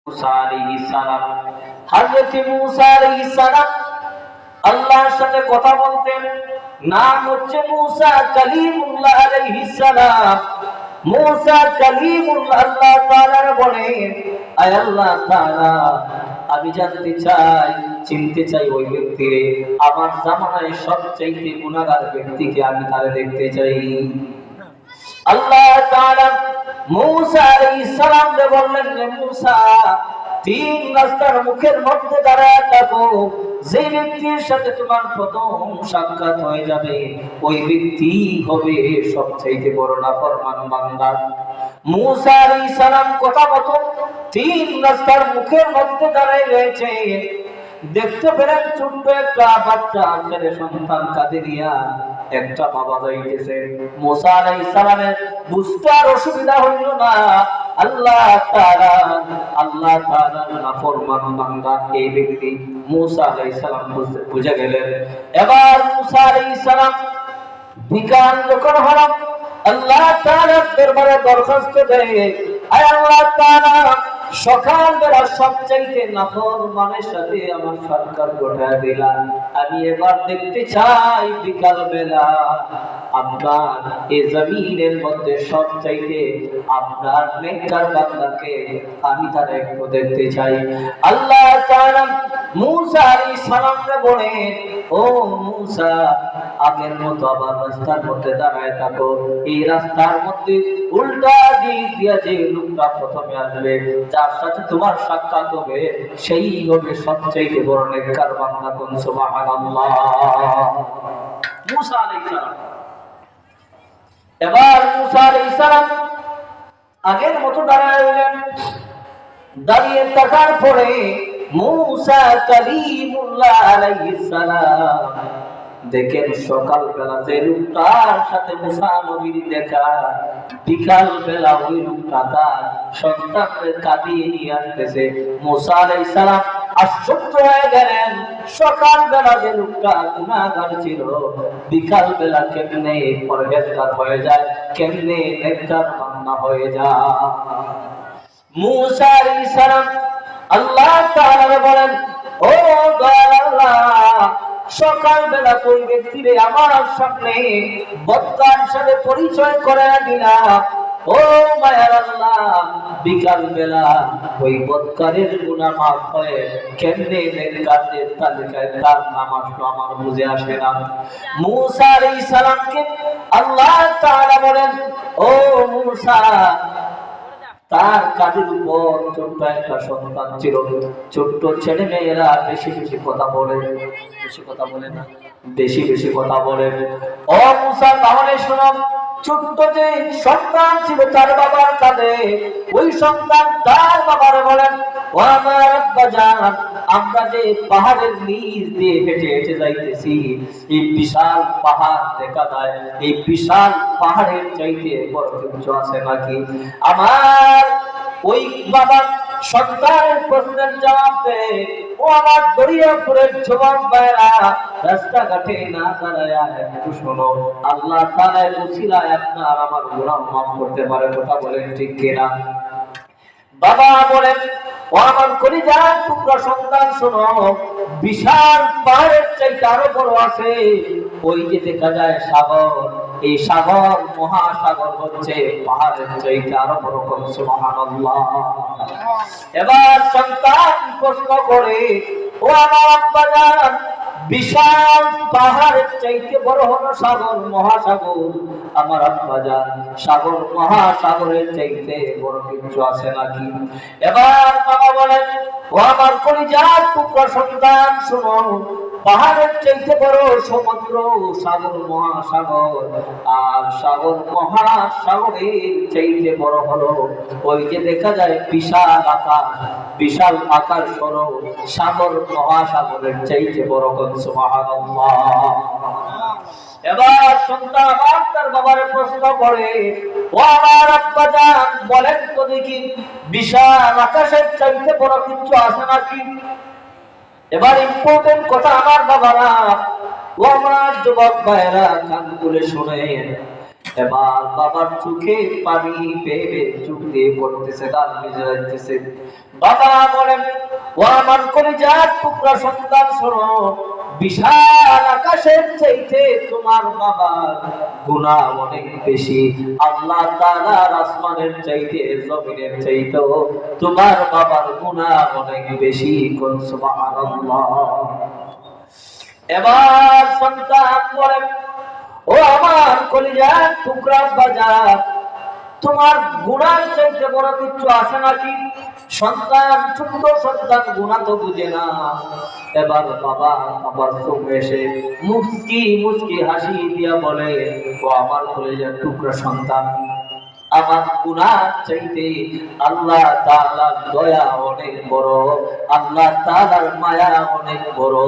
মুসা আলাইহিস সালাম হযরত মুসা আলাইহিস সালাম আল্লাহর সাথে কথা বলতেন। নাম হচ্ছে মুসা কালিমুল্লাহ আলাইহিস সালাম। মুসা কালিমুল্লাহ আল্লাহ তাআলা বলেন, আয় আল্লাহ তাআলা, আমি জানতে চাই, চিনতে চাই ওই ব্যক্তিরে, আমার জামানায় সবচেয়ে গুনাহগার ব্যক্তিকে আমি তারে দেখতে চাই। আল্লাহ তাআলা মুসা আলাইহিস সালাম কে বললেন, হে মুসা, তিন রাস্তার মুখের মধ্যে দাঁড়ায় থাকো, যে ব্যক্তির সাথে তোমার প্রথম সাক্ষাৎ হয়ে যাবে ওই ব্যক্তি হবে সবচেয়ে বড় নাফরমান বান্দা। মুসা আলাইহিস সালাম কথা মতো তিন রাস্তার মুখের মধ্যে দাঁড়ায় রয়েছে। দেখতে পেলেন ছোট্ট একটা বাচ্চা ছেলে সন্তান কাঁধে নিয়া একটা বাবা যাইতেছে। মুসা আলাইহিস সালামের বুঝতে আর অসুবিধা হইল না, আল্লাহ তাআলার নাফরমান বান্দা এই ব্যক্তি। মুসা আলাইহিস সালাম বুঝে গেলেন। এবার মুসা আলাইহিস সালাম বিকাল যখন হলো, আল্লাহ তাআলার দরবারে দরখাস্ত দেয়, আয় আল্লাহ তাআলা, সকালবেলা সবচাইতে নাফরমানের সাথে আমার সাক্ষাৎ ঘটায় দিলাম, আমি এবার দেখতে চাই বিকালবেলা আপনার এই জমিনের মধ্যে সবচাইতে আপনার নেককার বান্দাকে আমি তার একটু দেখতে চাই। আল্লাহ তাআলা মুসা আলাইহিস সালামকে বলেন, ও মুসা, আগের মতো আবার রাস্তার মধ্যে দাঁড়ায় থাকো। এই রাস্তার মধ্যে উল্টা দিক দিয়ে যে লোকটা প্রথমে আসবে, যার সাথে তোমার সাক্ষাৎ হবে, সেই হবে সবচেয়ে বড় নেককার বান্দা। কোন সুবহানাল্লাহ। মুসা আলাইহিস সালাম এবার মুসা আলাইহিস সালাম আগের মতো দাঁড়ায় রইলেন। দাঁড়িয়ে থাকার পরে মুসা কালিমুল্লাহ আলাইহিস সালাম দেখেন সকালবেলা যে লোকটার সাথে মুসা নবীর দেখা, বিকাল বেলা ওই লোকটা তার সন্তানকে কাঁদিয়ে নিয়ে আসতেছে। মুসা আলাইহিস সালাম আশ্চর্য হয়ে গেলেন, সকালবেলা যে লোকটা গুনাহগার ছিল, বিকাল বেলা কেমনে পরহেজগার হয়ে যায়, কেমনে নেককার বান্দা হয়ে যায়। মুসা আলাইহিস সালাম আল্লাহ তাআলা বলেন, ও দয়াল আল্লাহ, সকালবেলা ওই ব্যক্তিরে আমার সামনে বদকার সাথে পরিচয় করে দিলাম। ও মায়ার আল্লাহ, বিকাল বেলা ওই বদকারের গুনাহ মাফ হয়ে কেমনে নেককারদের তালিকায় তার নাম আসলো আমার বুঝে আসে না। মুসা আলাইহিস সালামকে আল্লাহ তাআলা বলেন, ও মুসা, তার কাঁধের উপর ছোট্ট একটা সন্তান ছিল। ছোট্ট ছেলে মেয়েরা বেশি বেশি কথা বলে, বেশি কথা বলে না, বেশি বেশি কথা বলে। ও মুসা, তাহলে শোনো, ছোট্ট যে সন্তান ছিল তার বাবার কাঁধে, ওই সন্তান তার বাবারে বলেন, ও আমার আব্বাজান, আমরা যে পাহাড়ের নিচ দিয়ে হেঁটে হেঁটে যাইতেছি, এই বিশাল পাহাড় দেখা যায়, এই বিশাল পাহাড়ের চাইতে বড় কিছু আছে নাকি? আমার ওই বাবা সন্তানের প্রশ্নের জবাব দেয়, ও আমার দরিয়াপুরের যুবক ভাইরা, রাস্তাঘাটে না দাঁড়ায়া একটু শোনো, আল্লাহ তাআলার উসিলায় আপনার আমার গুনাহ মাফ করতে পারে। কথা বলেন ঠিক কিনা? বাবা বলেন, ও আমার কলিজার টুকরা সন্তান, শোনো, বিশাল পাহাড়ের চাইতে আরো বড় আছে, ওই যে দেখা যায় সাগর, এই সাগর মহাসাগর হচ্ছে পাহাড়ের চাইতে আরো বড়। সুবহানাল্লাহ। এবার সন্তান প্রশ্ন করে, ও আমার আব্বাজান, বিশাল পাহাড়ের চাইতে বড় হলো সাগর মহাসাগর, আমার আব্বাজান, সাগর মহাসাগরের চাইতে বড় কিছু আছে নাকি? এবার বাবা বলেন, ও আমার কলিজার টুকরা সন্তান, শোনো, পাহাড়ের চাইতে বড় সমুদ্র, সাগর মহাসাগর, আর সাগর মহাসাগরের চাইতে বড় হলো ওই যে দেখা যায় বিশাল আকাশ, বিশাল আকাশ হলো সাগর মহাসাগরের চাইতে বড়। সুবহানাল্লাহ। এবার সন্তান আবার তার বাবার প্রশ্ন করে, ও আমার আব্বাজান, বলেন তো দেখি, বিশাল আকাশের চাইতে বড় কিছু আছে নাকি? এবার ইম্পর্টেন্ট কথা আমার বাবারা, ও আমার যুবক ভাইরা, কান খুলে শুনেন। এবার বাবার চোখে পানি পেয়ে চোখ দিয়ে পড়তেছে, গাল ভিজে যাইতেছে। বাবা বলেন, ও আমার কলিজার টুকরা সন্তান, শোনো, বিশাল আকাশের চাইতে তোমার বাবার গুনাহ অনেক বেশি। আল্লাহ তাআলার আসমানের চাইতে, জমিনের চাইতে তোমার বাবার গুনাহ অনেক বেশি। কোন সুবহানাল্লাহ। এবার সন্তান বলেন, ও আমার কলিজার টুকরা বাজার, তোমার গুনার চাইতে বড় কিছু আছে নাকি? সন্তান, ছোট্ট সন্তান গুনাহ তো বুঝে না। এবার বাবা আবার চোখে এসে মুস্কি মুস্কি হাসি দিয়া বলে, ও আমার কলিজার টুকরা সন্তান, আমার গুনাহ চাইতে আল্লাহ তাআলার দয়া অনেক বড়, আল্লাহ তাআলার মায়া অনেক বড়।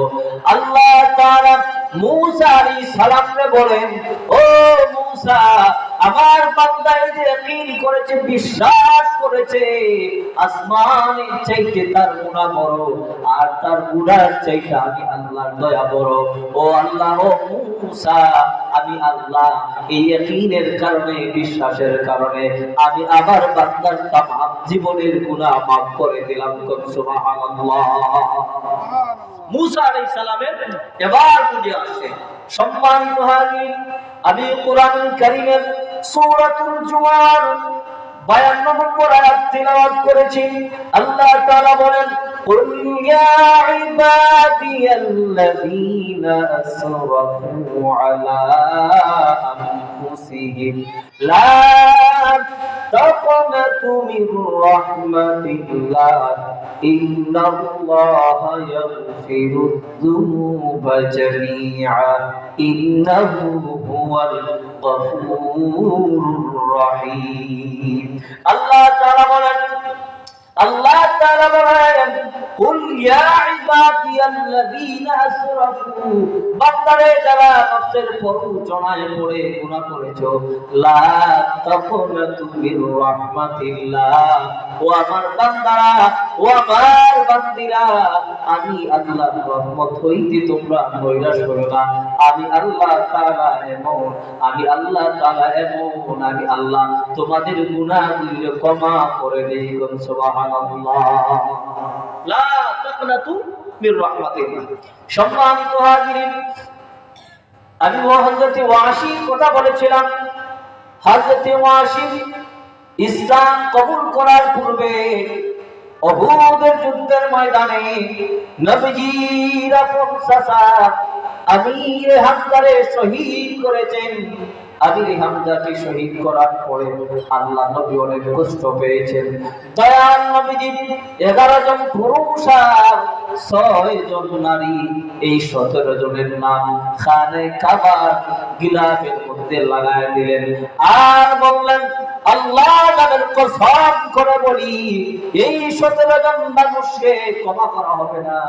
আল্লাহ তাআলা মূসা আলাইহিস সালামকে বলেন, ও মূসা, আমার বান্দা যে ইয়াকিন করেছে, বিশ্বাস করেছে, আসমানের চাইতে তার গুনাহ বড়, আর তার গুনাহের চাইতে আমি আল্লাহর দয়া বড়। ও আল্লাহ, ও মূসা, আমি আল্লাহ এই ইয়াকিনের কারণে, বিশ্বাসের কারণে আমি আমার বান্দার তামাম জীবনের গুনাহ মাফ করে দিলাম। সুবহানাল্লাহ। মূসা আলাইহিস সালামের এবার বুঝে আসছে। সম্মানিত হাজির, আমি কোরআনুল কারীমের সূরাতুল জুমার 52 নম্বর আয়াত তিলাওয়াত করেছি। আল্লাহ তাআলা বলেন, قل يا عبادي الذين أسرفوا على أنفسهم لا تقنطوا من رحمة الله إن الله يغفر الذنوب جميعا إنه هو الغفور الرحيم। الله تعالى বলেন, আল্লাহ তাআলা বলেন, কুল ইয়া ইবাদিয়াল্লাযীনা আসরাফু, বান্দারে যারা নফসের প্ররোচনায় পড়ে গুনাহ করেছো, লা তাকুনাতু মির রাহমাতিল্লাহ, ও আমার বান্দারা, ও আমার বান্দিরা, আমি আল্লাহর রহমত হইতে তোমরা নৈরাশ করো না। আমি আল্লাহ তাআলা এমন, আমি আল্লাহ তাআলা এমন, আমি আল্লাহ তোমাদের গুনাহগুলো ক্ষমা করে দেই। কোন সুবহানাল্লাহ। লা তাকনাতু মির রাহমাতিল্লাহ। সম্মানিত হাজিরিন, আমি হযরত ওয়াসি কথা বলেছিলাম। হযরত ওয়াসি ইসলাম কবুল করার পূর্বে উহুদের যুদ্ধের ময়দানে নবীজির আপন চাচা আমির হামজারে শহীদ করেছেন। আমির হামজাকে শহীদ করার পরে আল্লাহ নবী অনেক কষ্ট পেয়েছেন। দয়াল নবীজি 11 জন পুরুষ আর 6 জন নারী, এই 17 জনের নাম খানে কাবার গিলাফের মধ্যে লাগায় দিলেন, আর বললেন, আল্লাহ নামের কসম করে বলি, এই 17 জন মানুষকে ক্ষমা করা হবে না,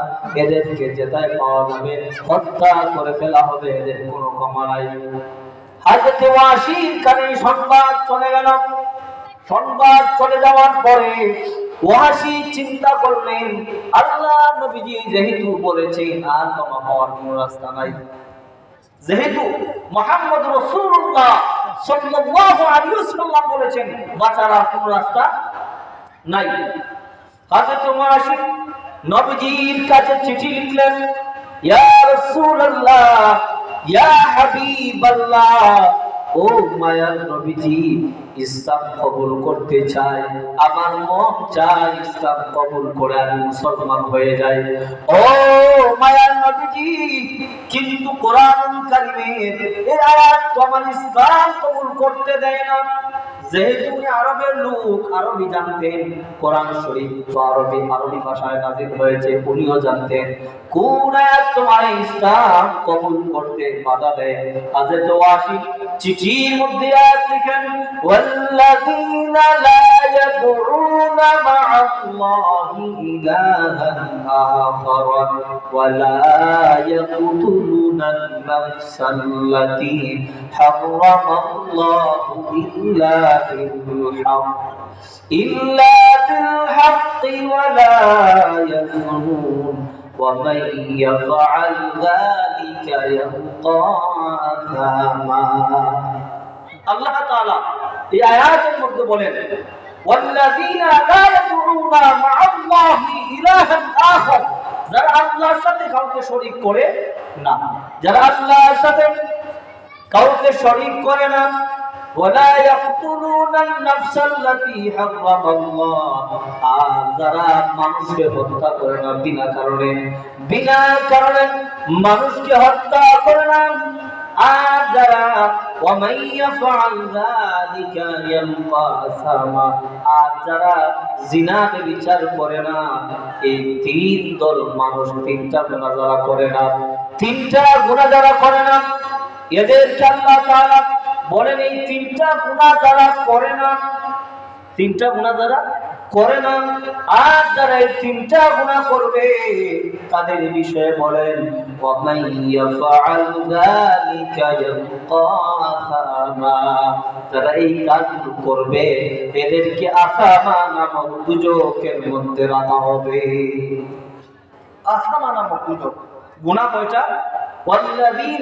এদেরকে যেটাই পাওয়া যাবে হত্যা করে ফেলা হবে, এদের কোনো ক্ষমা নাই। হযরত ওয়াসির কানে সংবাদ চলে গেল। সংবাদ চলে যাওয়ার পরে ওয়াসি চিন্তা করলেন, আল্লাহ নবীজি যেহেতু বলেছেন আর ক্ষমা পাওয়ার কোনো রাস্তা নাই, যেহেতু মুহাম্মদ রাসূলুল্লাহ সাল্লাল্লাহু আলাইহি ওয়াসাল্লাম বলেছেন বাঁচার আর কোনো রাস্তা নাই। হযরত ওয়াসি নবীজির কাছে চিঠি লিখলেন, ইয়া রাসূলুল্লাহ, ইয়া হাবিবাল্লাহ, ও মায়ার নবীজি, ইসলাম কবুল করতে চাই, আমার মন চাই ইসলাম কবুল করে আমি মুসলমান হয়ে যাই। ও মায়ার নবীজি, কিন্তু কোরআনুল কারীমের এই আয়াত তো আমার ইসলাম কবুল করতে দেয় না। যেহেতু উনি আরবের লোক, আরবি জানতেন, কোরআন শরীফ তো আরবি ভাষায় নাযিল হয়েছে, উনিও জানতেন কোন আয়াত তোমার ইসলাম কবুল করতে বাধা দেয়। হযরত ওয়াসি চিঠির মধ্যে আয়াত লিখেন, ওয়াল্লাযীনা লা ইয়াদউনা মা'আল্লাহি ইলাহান আখার ওয়া লা ইয়াকতুলুনান নাফসাল্লাতী হারামাল্লাহু ইল্লা بالحق ولا يزنون ومن يفعل ذلك يلقى أثاما। আল্লাহ তাআলা এই আয়াতের মধ্যে বলেন ওয়াল্লাযীনা লা ইয়াদউনা মা'আল্লাহি ইলাহান আখার, যারা আল্লাহর সাথে কাউকে শরীক করে না, যারা আল্লাহর সাথে কাউকে শরীক করে না। ওয়ালা ইয়াকতুলুনান নাফসাল্লাতী হারামাল্লাহ, আর যারা মানুষকে হত্যা করে না বিনা কারণে মানুষকে হত্যা করে না। আর যারা ওয়ামান ইয়াফআল যালিকা ইয়ালকা আসামা, আর যারা জিনা ব্যভিচার করে না, এই তিন দল মানুষ তিনটা গুনাহ যারা করে না, এদেরকে আল্লাহ তাআলা বলেন এই তিনটা গুনাহ যারা করে না আর যারা এই তিনটা গুনাহ করবে তাদের বিষয়ে বলেন ওয়ামান ইয়াফআল যালিকা ইয়ালকা আসামা, যারা এই কাজগুলো করবে এদেরকে আসামা নামক দুজকের মধ্যে রাখা হবে। আসামা নামক দুজক গুনাহ কয়টা? ওয়াল্লাযীনা